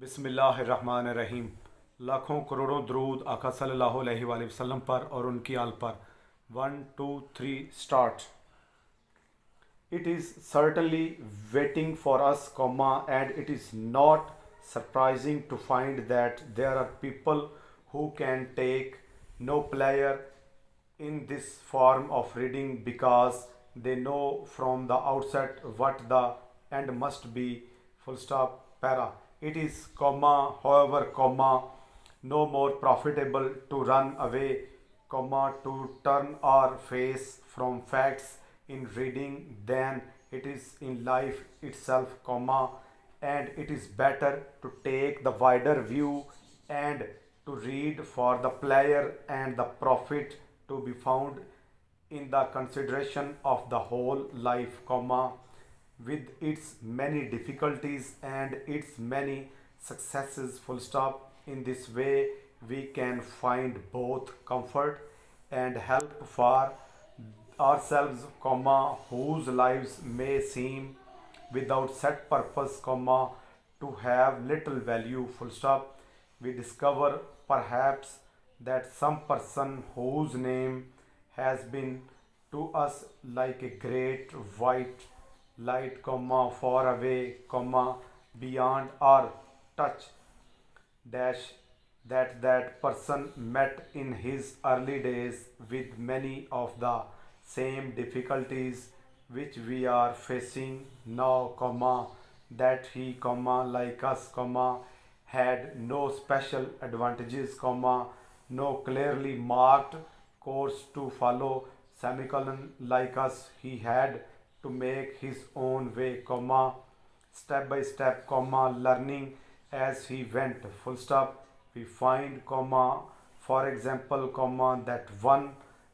बिस्मिल्लाहिर्रहमानिर्रहीम। लाखों करोड़ों दरूद आका सल्लल्लाहु अलैहि वसल्लम पर और उनकी आल पर। 1 2 3 start. It is certainly waiting for us, and it is not surprising to find that there are people who can take no pleasure in this form of reading because they know from the outset what the end must be. Full stop. Para. It is, however, no more profitable to run away, to turn our face from facts in reading than it is in life itself, and it is better to take the wider view and to read for the pleasure and the profit to be found in the consideration of the whole life, with its many difficulties and its many successes, full stop. In this way we can find both comfort and help for ourselves, whose lives may seem without set purpose, to have little value, full stop. We discover perhaps that some person whose name has been to us like a great white light, far away, beyond our touch, dash, that person met in his early days with many of the same difficulties which we are facing now, that he, like us, had no special advantages, no clearly marked course to follow, semicolon, like us he had to make his own way, step by step, learning as he went, full stop. We find, for example, that one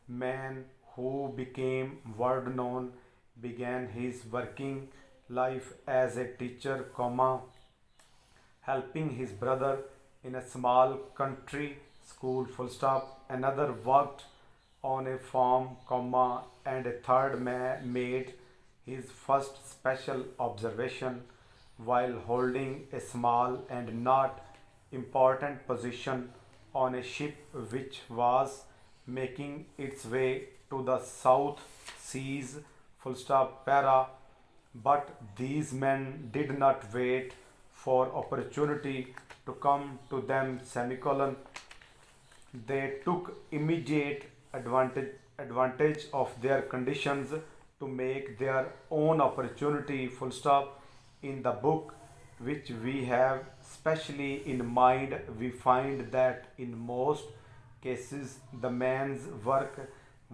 man who became world known began his working life as a teacher, helping his brother in a small country school, full stop. Another worked on a farm, and a third made his first special observation while holding a small and not important position on a ship which was making its way to the South Seas, full stop. Para. But these men did not wait for opportunity to come to them, semicolon. They took immediate advantage of their conditions to make their own opportunity, full stop. In the book which we have specially in mind, we find that in most cases the man's work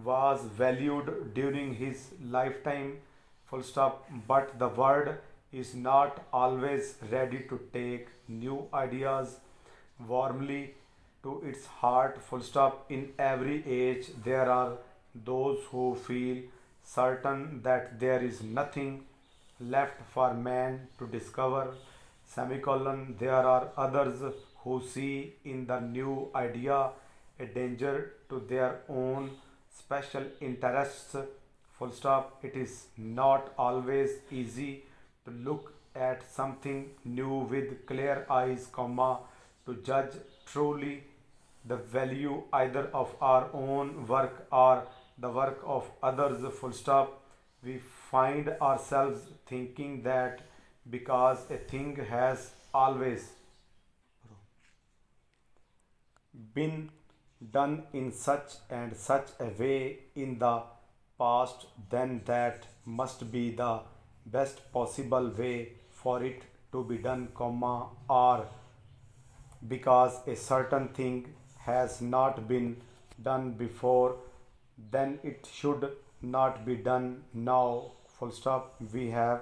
was valued during his lifetime, full stop. But the world is not always ready to take new ideas warmly to its heart, full stop. In every age there are those who feel certain that there is nothing left for man to discover, semicolon. There are others who see in the new idea a danger to their own special interests, full stop. It is not always easy to look at something new with clear eyes, to judge truly the value either of our own work or the work of others, full stop. We find ourselves thinking that because a thing has always been done in such and such a way in the past, then that must be the best possible way for it to be done, or because a certain thing has not been done before, then it should not be done now, full stop. We have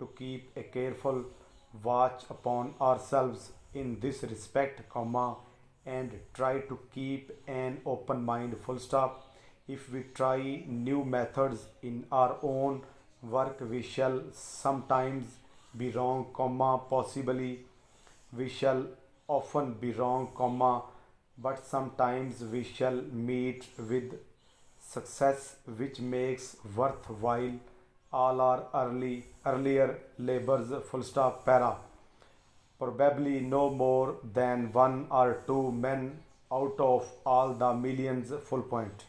to keep a careful watch upon ourselves in this respect, and try to keep an open mind, full stop. If we try new methods in our own work, we shall sometimes be wrong, possibly we shall often be wrong, but sometimes we shall meet with success which makes worthwhile all our earlier labors, full stop. Para. Probably no more than one or two men out of all the millions. Full point.